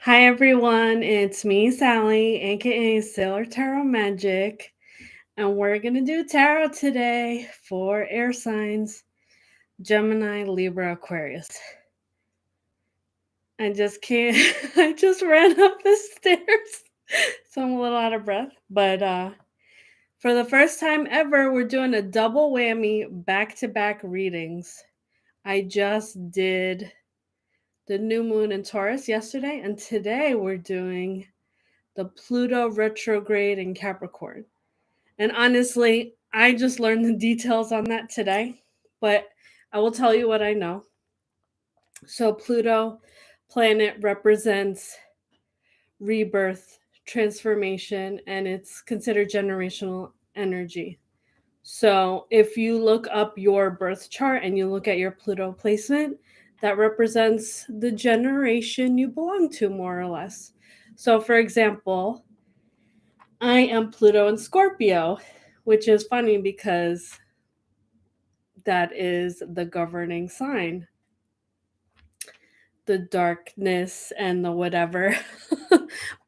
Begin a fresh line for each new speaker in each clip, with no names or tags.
Hi everyone, it's me, Sally, aka Sailor Tarot Magic, and we're gonna do tarot today for air signs Gemini, Libra, Aquarius. I just can't, I just ran up the stairs, so I'm a little out of breath. But for the first time ever, we're doing a double whammy back to back readings. I just did the new moon in Taurus yesterday, and today we're doing the Pluto retrograde in Capricorn. And honestly, I just learned the details on that today, but I will tell you what I know. So, Pluto planet represents rebirth, transformation, and it's considered generational energy. So, if you look up your birth chart and you look at your Pluto placement, that represents the generation you belong to, more or less. So, for example, I am Pluto in Scorpio, which is funny because that is the governing sign. The darkness and the whatever.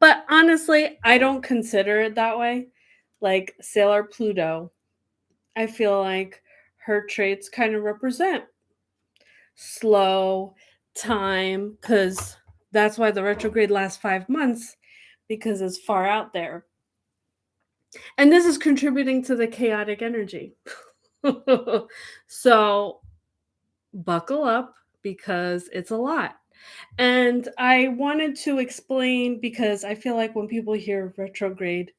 But honestly, I don't consider it that way. Like Sailor Pluto, I feel like her traits kind of represent slow time because that's why the retrograde lasts 5 months because it's far out there. And this is contributing to the chaotic energy. So buckle up because it's a lot. And I wanted to explain because I feel like when people hear retrograde,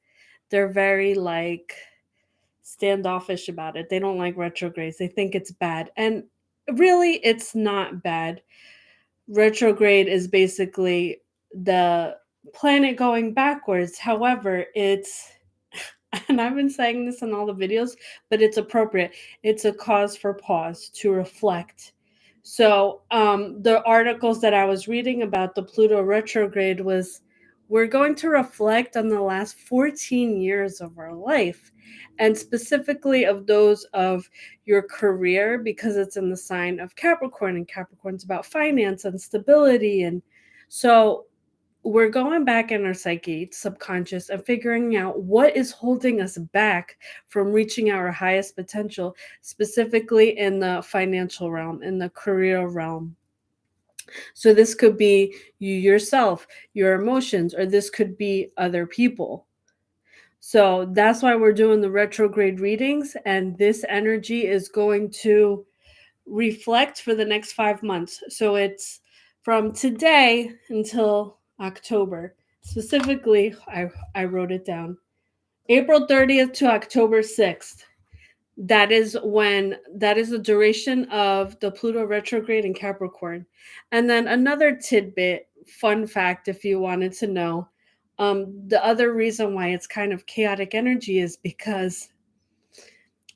they're very like standoffish about it. They don't like retrogrades. They think it's bad. And really, it's not bad. Retrograde is basically the planet going backwards. However, it's and I've been saying this in all the videos, but it's appropriate. It's a cause for pause to reflect. So, the articles that I was reading about the Pluto retrograde was we're going to reflect on the last 14 years of our life, and specifically of those of your career, because it's in the sign of Capricorn, and Capricorn's about finance and stability. And so, we're going back in our psyche, subconscious, and figuring out what is holding us back from reaching our highest potential, specifically in the financial realm, in the career realm. So, this could be you yourself, your emotions, or this could be other people. So, that's why we're doing the retrograde readings, and this energy is going to reflect for the next 5 months. So it's from today until October. Specifically, I wrote it down. April 30th to October 6th. That is the duration of the Pluto retrograde in Capricorn. And then another tidbit, fun fact if you wanted to know. The other reason why it's kind of chaotic energy is because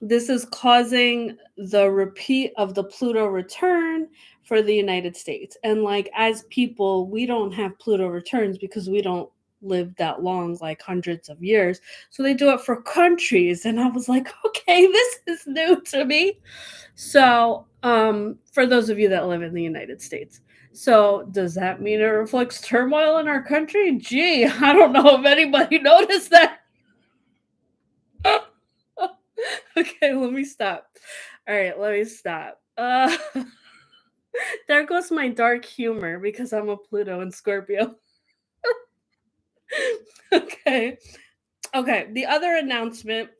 this is causing the repeat of the Pluto return for the United States. And like as people, we don't have Pluto returns because we don't live that long, like hundreds of years. So they do it for countries. And I was like, okay, this is new to me. So for those of you that live in the United States. So does that mean it reflects turmoil in our country? Gee, I don't know if anybody noticed that. Okay, let me stop. All right, let me stop. There goes my dark humor because I'm a Pluto and Scorpio. Okay. Okay, the other announcement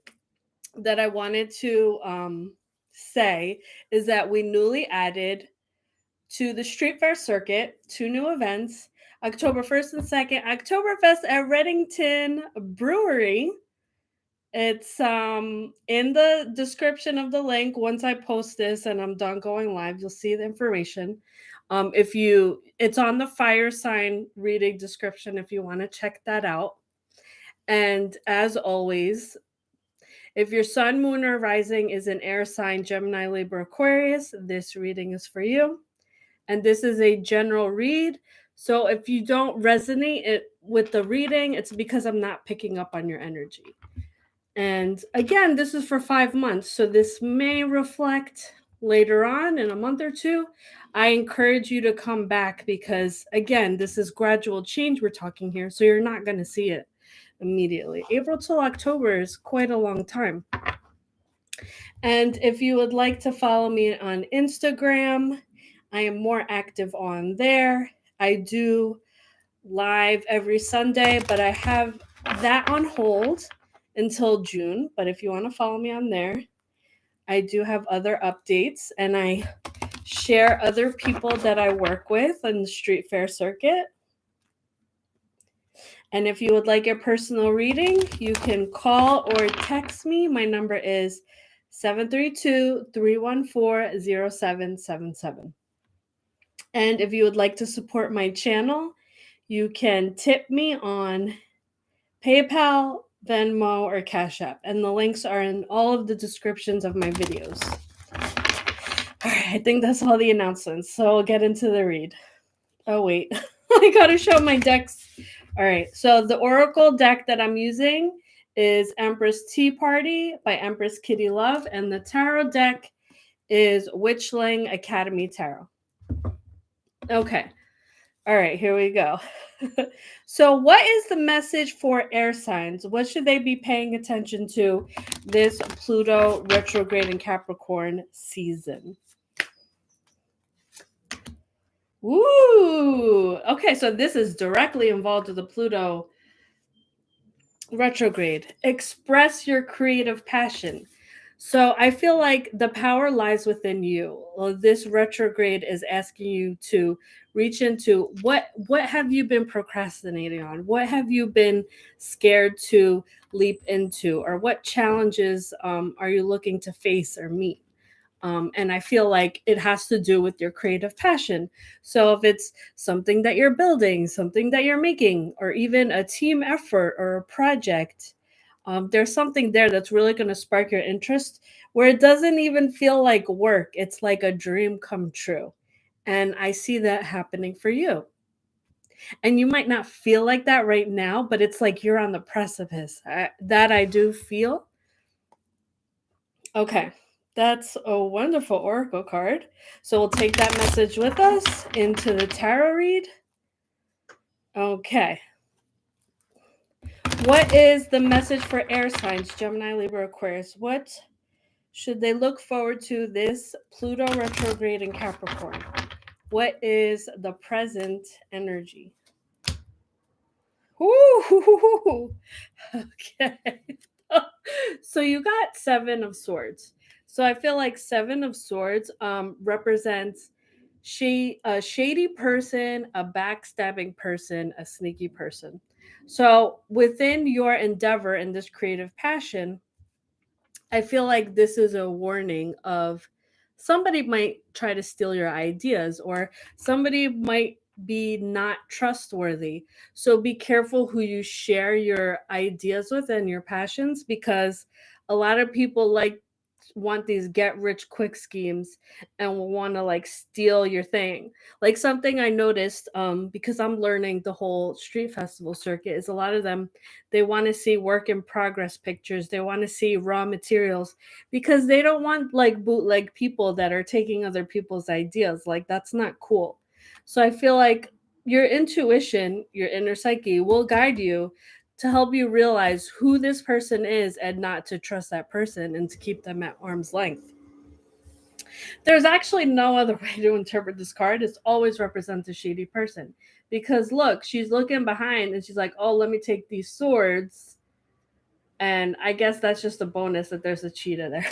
that I wanted to say is that we newly added to the Street Fair circuit 2 new events. October 1st and 2nd, Oktoberfest at Reddington Brewery. It's in the description of the link. Once I post this and I'm done going live, you'll see the information. If you It's on the fire sign reading description if you want to check that out. And as always, if your sun, moon, or rising is an air sign, Gemini, Libra, Aquarius, this reading is for you. And this is a general read. So if you don't resonate with the reading, it's because I'm not picking up on your energy. And again, this is for 5 months. So this may reflect later on in a month or two, I encourage you to come back because, again, this is gradual change we're talking here. So you're not going to see it immediately. April till October is quite a long time. And if you would like to follow me on Instagram, I am more active on there. I do live every Sunday, but I have that on hold until June. But if you want to follow me on there, I do have other updates and I share other people that I work with on the street fair circuit. And if you would like a personal reading, you can call or text me. My number is 732-314-0777. And if you would like to support my channel, you can tip me on PayPal, Venmo, or Cash App. And the links are in all of the descriptions of my videos. All right, I think that's all the announcements. So I'll get into the read. Oh, wait. I gotta show my decks. All right, so the Oracle deck that I'm using is Empress Tea Party by Empress Kitty Love, and the Tarot deck is Witchling Academy Tarot. Okay, all right, here we go. So what is the message for air signs? What should they be paying attention to this Pluto retrograde in Capricorn season? Ooh, okay, so this is directly involved with the Pluto retrograde. Express your creative passion. So I feel like the power lies within you. Well, this retrograde is asking you to reach into what have you been procrastinating on? What have you been scared to leap into? Or what challenges are you looking to face or meet? And I feel like it has to do with your creative passion. So if it's something that you're building, something that you're making, or even a team effort or a project, there's something there that's really going to spark your interest where it doesn't even feel like work. It's like a dream come true. And I see that happening for you. And you might not feel like that right now, but it's like you're on the precipice. That I do feel. Okay, that's a wonderful oracle card. So we'll take that message with us into the tarot read. Okay. What is the message for air signs, Gemini, Libra, Aquarius? What should they look forward to this Pluto retrograde in Capricorn? What is the present energy? Ooh, okay. So you got Seven of Swords. So I feel like Seven of Swords represents a shady person, a backstabbing person, a sneaky person. So within your endeavor in this creative passion, I feel like this is a warning of somebody might try to steal your ideas or somebody might be not trustworthy. So be careful who you share your ideas with and your passions because a lot of people want these get rich quick schemes and will want to like steal your thing. Like something I noticed because I'm learning the whole street festival circuit is a lot of them they want to see work in progress pictures. They want to see raw materials because they don't want like bootleg people that are taking other people's ideas. Like that's not cool. So I feel like your intuition, your inner psyche will guide you to help you realize who this person is and not to trust that person and to keep them at arm's length. There's actually no other way to interpret this card. It always represents a shady person. Because look, she's looking behind and she's like, oh, let me take these swords. And I guess that's just a bonus that there's a cheetah there.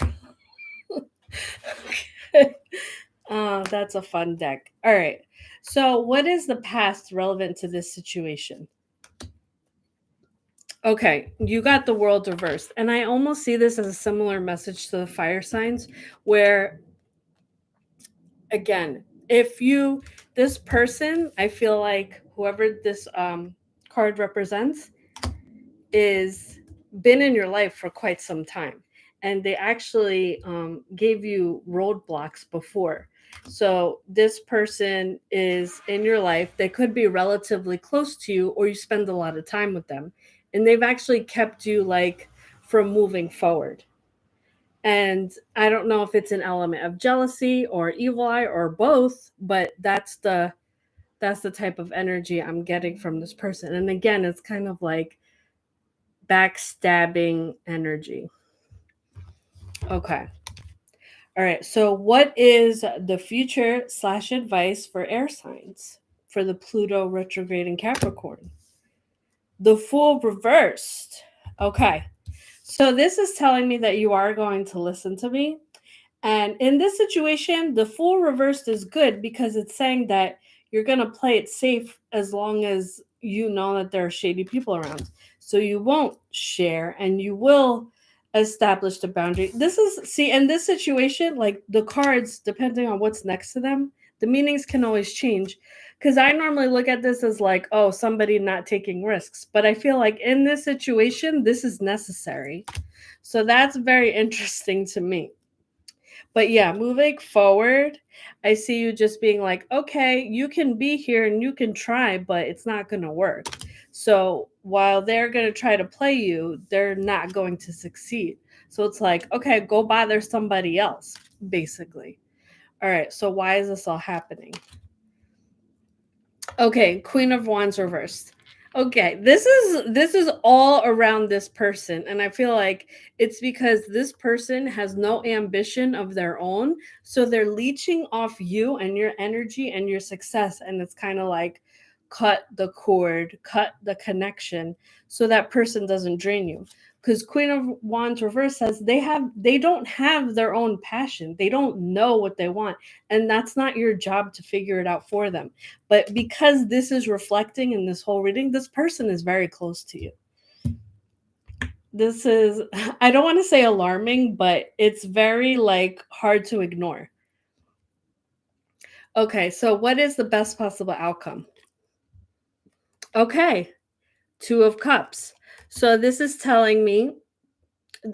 Okay. That's a fun deck. All right. So, what is the past relevant to this situation? Okay, you got the world reversed. And I almost see this as a similar message to the fire signs, where, again, this person, I feel like whoever this card represents, is been in your life for quite some time. And they actually gave you roadblocks before. So this person is in your life. They could be relatively close to you, or you spend a lot of time with them. And they've actually kept you like from moving forward. And I don't know if it's an element of jealousy or evil eye or both, but that's the type of energy I'm getting from this person. And again, it's kind of like backstabbing energy. Okay. All right. So, what is the future slash advice for air signs for the Pluto retrograde in Capricorn? The Fool reversed. Okay. So, this is telling me that you are going to listen to me. And in this situation, the Fool reversed is good because it's saying that you're going to play it safe as long as you know that there are shady people around. So you won't share and you will establish the boundary. This is, see, in this situation, like the cards, depending on what's next to them, the meanings can always change. Because I normally look at this as like, oh, somebody not taking risks. But I feel like in this situation, this is necessary. So that's very interesting to me. But yeah, moving forward, I see you just being like, okay, you can be here and you can try, but it's not going to work. So while they're going to try to play you, they're not going to succeed. So it's like, okay, go bother somebody else, basically. All right, so why is this all happening? Okay, Queen of Wands reversed. Okay, this is all around this person, and I feel like it's because this person has no ambition of their own, so they're leeching off you and your energy and your success, and it's kind of like cut the cord, cut the connection, so that person doesn't drain you. Because Queen of Wands reverse says they don't have their own passion, they don't know what they want, and that's not your job to figure it out for them. But because this is reflecting in this whole reading, this person is very close to you. This is, I don't want to say alarming, but it's very like hard to ignore. Okay, so what is the best possible outcome? Okay, Two of Cups. So this is telling me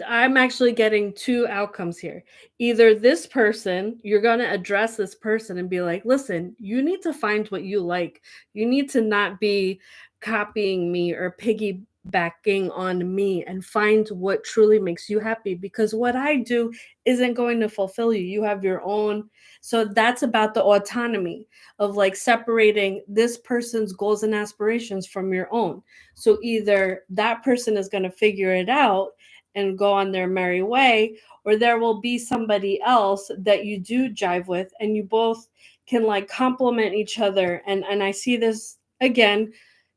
I'm actually getting two outcomes here. Either this person, you're going to address this person and be like, listen, you need to find what you like. You need to not be copying me or piggybacking on me and find what truly makes you happy because what I do isn't going to fulfill you. You have your own. So that's about the autonomy of like separating this person's goals and aspirations from your own. So either that person is going to figure it out and go on their merry way, or there will be somebody else that you do jive with and you both can like complement each other. And I see this again,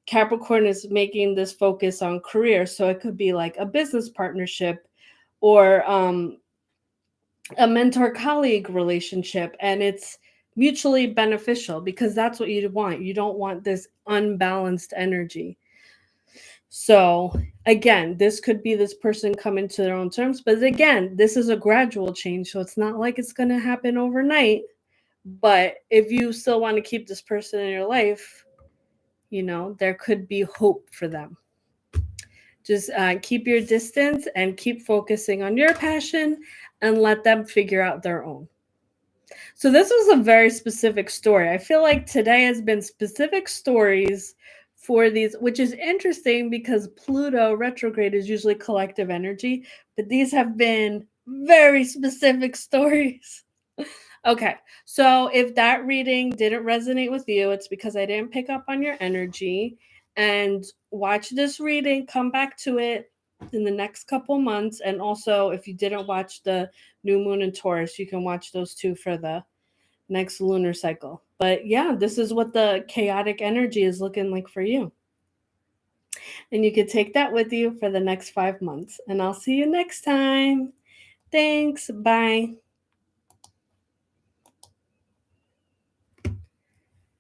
Capricorn is making this focus on career, so it could be like a business partnership or a mentor colleague relationship, and it's mutually beneficial because that's what you want. You don't want this unbalanced energy. So again, this could be this person coming to their own terms, but again, this is a gradual change, so it's not like it's going to happen overnight. But if you still want to keep this person in your life, there could be hope for them. Just keep your distance and keep focusing on your passion and let them figure out their own. So this was a very specific story. I feel like today has been specific stories for these, which is interesting because Pluto retrograde is usually collective energy, but these have been very specific stories. Okay, so if that reading didn't resonate with you, it's because I didn't pick up on your energy. And watch this reading, come back to it in the next couple months. And also, if you didn't watch the new moon in Taurus, you can watch those two for the next lunar cycle. But yeah, this is what the chaotic energy is looking like for you. And you can take that with you for the next 5 months. And I'll see you next time. Thanks. Bye.